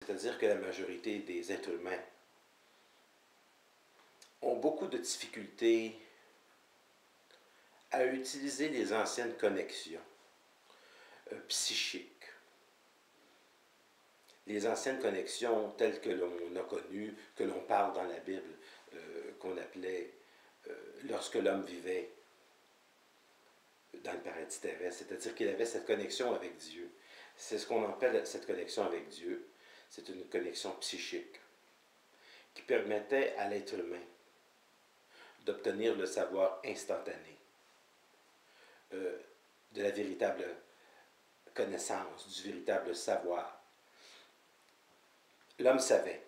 c'est-à-dire que la majorité des êtres humains ont beaucoup de difficultés à utiliser les anciennes connexions psychiques. Les anciennes connexions telles que l'on a connues, que l'on parle dans la Bible, qu'on appelait lorsque l'homme vivait dans le paradis terrestre, c'est-à-dire qu'il avait cette connexion avec Dieu. C'est ce qu'on appelle cette connexion avec Dieu. C'est une connexion psychique qui permettait à l'être humain d'obtenir le savoir instantané, de la véritable connaissance, du véritable savoir. L'homme savait.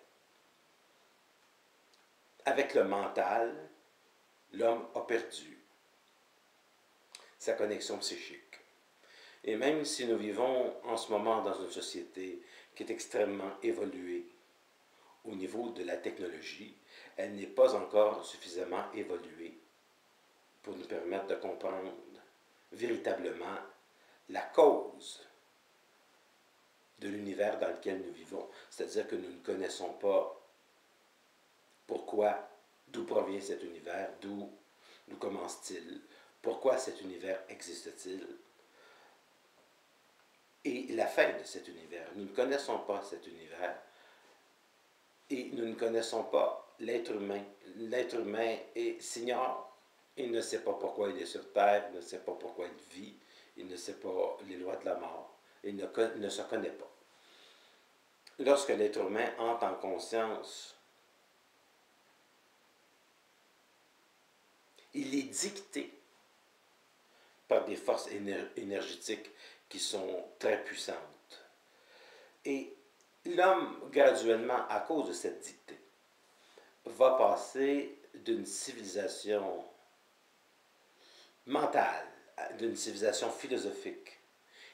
Avec le mental, l'homme a perdu sa connexion psychique. Et même si nous vivons en ce moment dans une société qui est extrêmement évoluée au niveau de la technologie, elle n'est pas encore suffisamment évoluée pour nous permettre de comprendre véritablement la cause de l'univers dans lequel nous vivons. C'est-à-dire que nous ne connaissons pas pourquoi, d'où provient cet univers, d'où commence-t-il, pourquoi cet univers existe-t-il, et la fin de cet univers. Nous ne connaissons pas cet univers et nous ne connaissons pas l'être humain. L'être humain s'ignore, il ne sait pas pourquoi il est sur Terre, il ne sait pas pourquoi il vit, il ne sait pas les lois de la mort, il ne se connaît pas. Lorsque l'être humain entre en conscience, il est dicté par des forces énergétiques qui sont très puissantes. Et l'homme, graduellement, à cause de cette dictée, va passer d'une civilisation mentale, d'une civilisation philosophique.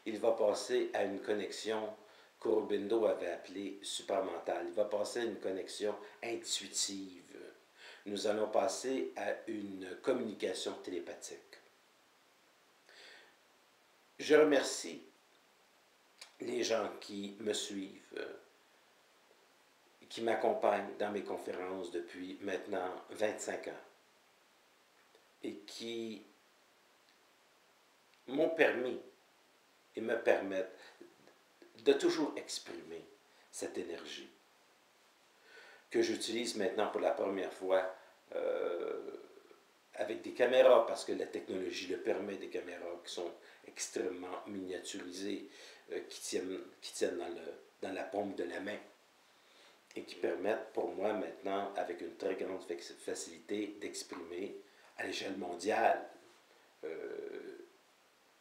Il va passer à une connexion qu'Aurobindo avait appelée supramentale. Il va passer à une connexion intuitive. Nous allons passer à une communication télépathique. Je remercie les gens qui me suivent, qui m'accompagnent dans mes conférences depuis maintenant 25 ans et qui m'ont permis et me permettent de toujours exprimer cette énergie que j'utilise maintenant pour la première fois avec des caméras, parce que la technologie le permet, des caméras qui sont extrêmement miniaturisées, qui tiennent dans la paume de la main et qui permettent pour moi maintenant, avec une très grande facilité, d'exprimer à l'échelle mondiale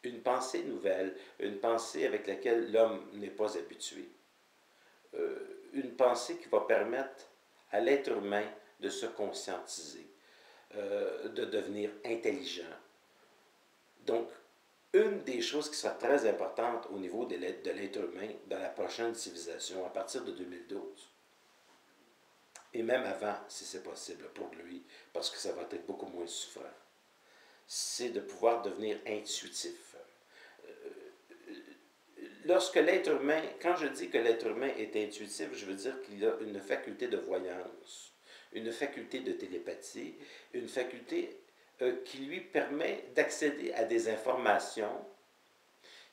une pensée nouvelle, une pensée avec laquelle l'homme n'est pas habitué, une pensée qui va permettre à l'être humain de se conscientiser, de devenir intelligent. Donc, une des choses qui sera très importante au niveau de l'être humain dans la prochaine civilisation, à partir de 2012, et même avant, si c'est possible pour lui, parce que ça va être beaucoup moins souffrant, c'est de pouvoir devenir intuitif. Lorsque l'être humain, quand je dis que l'être humain est intuitif, je veux dire qu'il a une faculté de voyance, une faculté de télépathie, une faculté qui lui permet d'accéder à des informations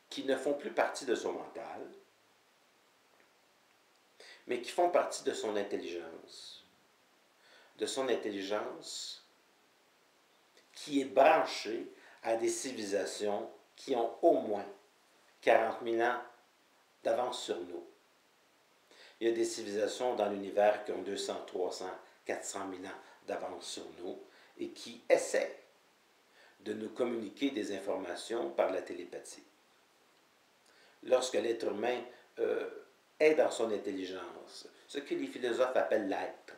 qui ne font plus partie de son mental, mais qui font partie de son intelligence qui est branchée à des civilisations qui ont au moins 40 000 ans d'avance sur nous. Il y a des civilisations dans l'univers qui ont 200, 300, 400 000 ans d'avance sur nous et qui essaient de nous communiquer des informations par la télépathie. Lorsque l'être humain est dans son intelligence, ce que les philosophes appellent l'être,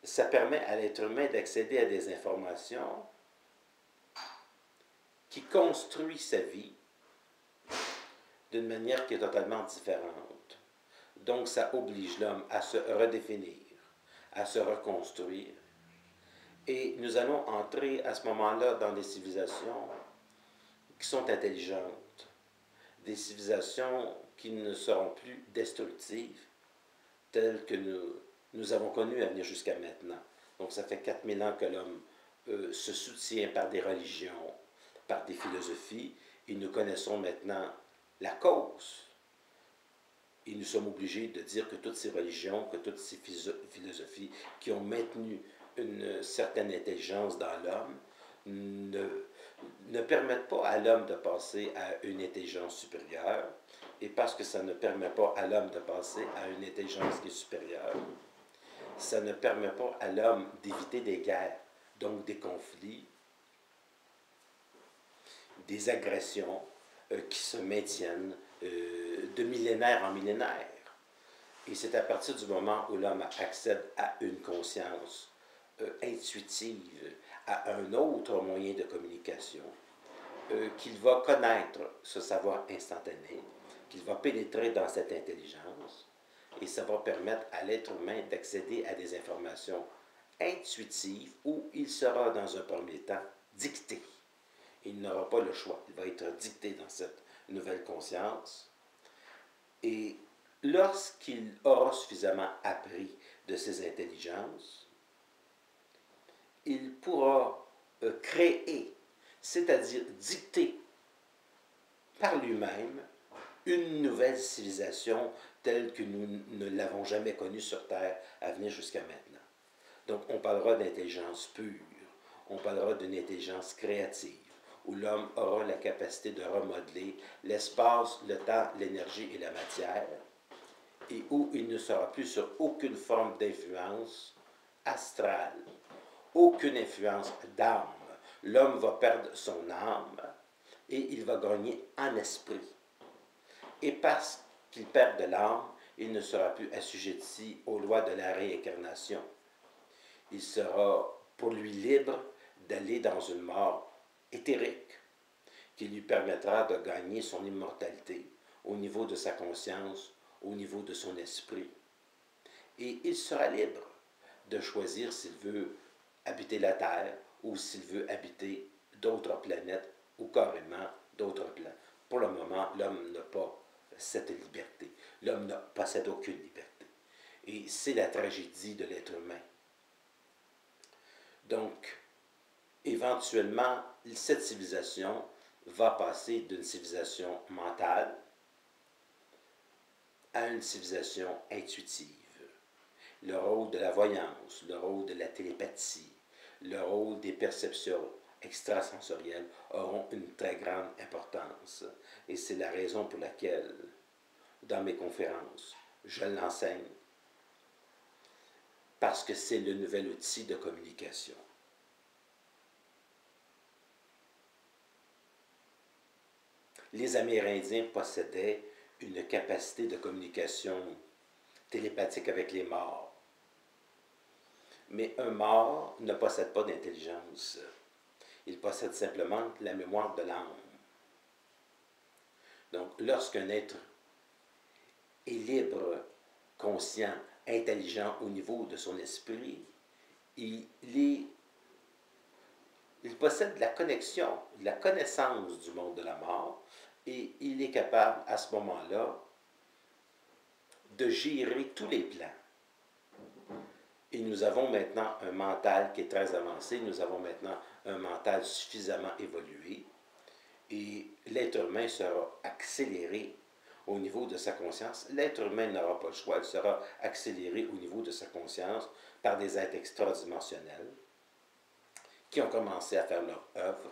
ça permet à l'être humain d'accéder à des informations qui construit sa vie d'une manière qui est totalement différente. Donc, ça oblige l'homme à se redéfinir, à se reconstruire. Et nous allons entrer à ce moment-là dans des civilisations qui sont intelligentes, des civilisations qui ne seront plus destructives, telles que nous avons connues à venir jusqu'à maintenant. Donc ça fait 4000 ans que l'homme se soutient par des religions, par des philosophies, et nous connaissons maintenant la cause. Et nous sommes obligés de dire que toutes ces religions, que toutes ces philosophies qui ont maintenu une certaine intelligence dans l'homme ne permettent pas à l'homme de passer à une intelligence supérieure. Et parce que ça ne permet pas à l'homme de passer à une intelligence qui est supérieure, ça ne permet pas à l'homme d'éviter des guerres, donc des conflits, des agressions qui se maintiennent de millénaire en millénaire. Et c'est à partir du moment où l'homme accède à une conscience intuitive, à un autre moyen de communication, qu'il va connaître ce savoir instantané, qu'il va pénétrer dans cette intelligence, et ça va permettre à l'être humain d'accéder à des informations intuitives où il sera dans un premier temps dicté. Il n'aura pas le choix, il va être dicté dans cette nouvelle conscience. Et lorsqu'il aura suffisamment appris de ces intelligences, il pourra créer, c'est-à-dire dicter par lui-même une nouvelle civilisation telle que nous ne l'avons jamais connue sur Terre à venir jusqu'à maintenant. Donc on parlera d'intelligence pure, on parlera d'une intelligence créative, où l'homme aura la capacité de remodeler l'espace, le temps, l'énergie et la matière, et où il ne sera plus sur aucune forme d'influence astrale, aucune influence d'âme. L'homme va perdre son âme et il va gagner en esprit. Et parce qu'il perd de l'âme, il ne sera plus assujetti aux lois de la réincarnation. Il sera pour lui libre d'aller dans une mort éthérique qui lui permettra de gagner son immortalité au niveau de sa conscience, au niveau de son esprit. Et il sera libre de choisir s'il veut habiter la Terre ou s'il veut habiter d'autres planètes ou carrément d'autres plans. Pour le moment, l'homme n'a pas cette liberté. L'homme ne possède aucune liberté. Et c'est la tragédie de l'être humain. Donc, éventuellement, cette civilisation va passer d'une civilisation mentale à une civilisation intuitive. Le rôle de la voyance, le rôle de la télépathie, le rôle des perceptions extrasensorielles auront une très grande importance. Et c'est la raison pour laquelle, dans mes conférences, je l'enseigne, parce que c'est le nouvel outil de communication. Les Amérindiens possédaient une capacité de communication télépathique avec les morts. Mais un mort ne possède pas d'intelligence. Il possède simplement la mémoire de l'âme. Donc, lorsqu'un être est libre, conscient, intelligent au niveau de son esprit, il possède la connexion, la connaissance du monde de la mort, et il est capable, à ce moment-là, de gérer tous les plans. Et nous avons maintenant un mental qui est très avancé, nous avons maintenant un mental suffisamment évolué, et l'être humain sera accéléré au niveau de sa conscience. L'être humain n'aura pas le choix, il sera accéléré au niveau de sa conscience par des êtres extradimensionnels qui ont commencé à faire leur œuvre.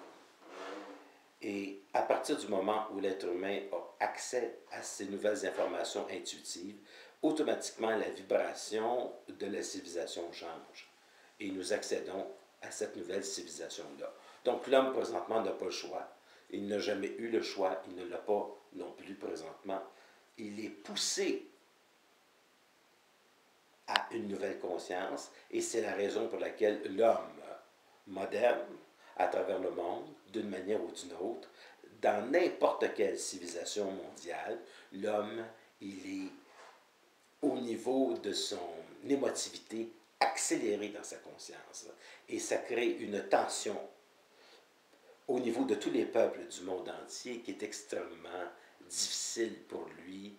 Et à partir du moment où l'être humain a accès à ces nouvelles informations intuitives, automatiquement la vibration de la civilisation change. Et nous accédons à cette nouvelle civilisation-là. Donc l'homme présentement n'a pas le choix. Il n'a jamais eu le choix, il ne l'a pas non plus présentement. Il est poussé à une nouvelle conscience et c'est la raison pour laquelle l'homme moderne, à travers le monde, d'une manière ou d'une autre, dans n'importe quelle civilisation mondiale, l'homme, il est au niveau de son émotivité accéléré dans sa conscience. Et ça crée une tension au niveau de tous les peuples du monde entier qui est extrêmement difficile pour lui